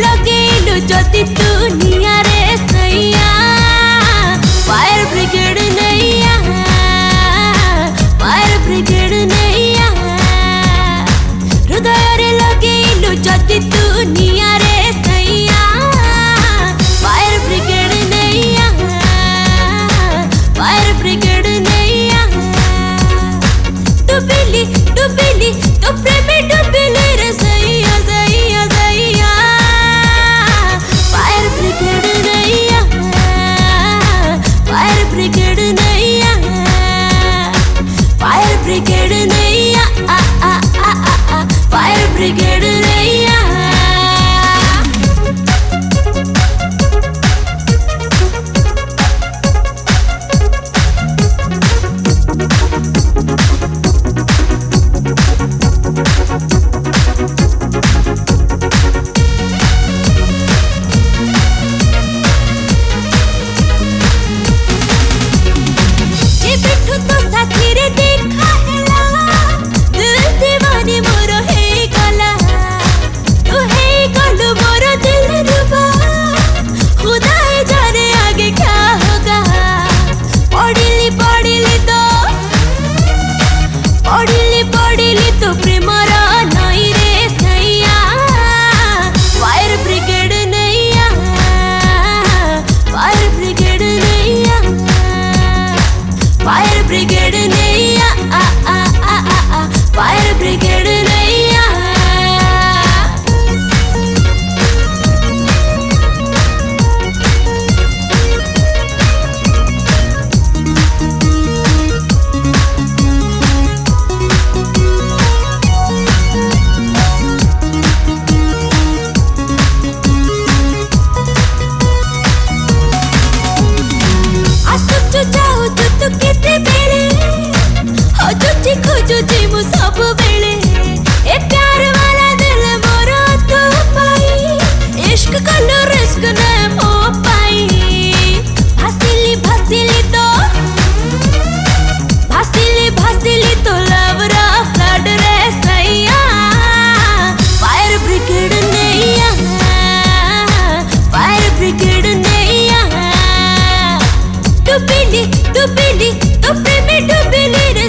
लगेलु जति तू निया रे सैया फायर ब्रिगेड नैया फायर ब्रिगेड नैया हृदय रे लगेलु जति तू निया रे सैया फायर ब्रिगेड नैया फायर ब्रिगेड नैया डुबिली डुबिली तो प्रेम डुबिली रे सैया सैया सैया फायर ब्रिगेड नैया फायर ब्रिगेड नैया फायर ब्रिगेड नैया फायर ब्रिगेड नैया तो प्रेमरा नई रे सैया फायर ब्रिगेड नैया फायर ब्रिगेड नैया फायर ब्रिगेड नैया फायर ब्रिगेड नैया खोजुची मु सब बेले ए प्यार वाला दिल मोरा तो पाई इश्क कलो रिस्क न मो पाई भासिली तो लव रा फ्लड रे सैया फायर ब्रिगेड नैया फायर ब्रिगेड नैया डुबिली डुबिली तो प्रेम डुबिली रे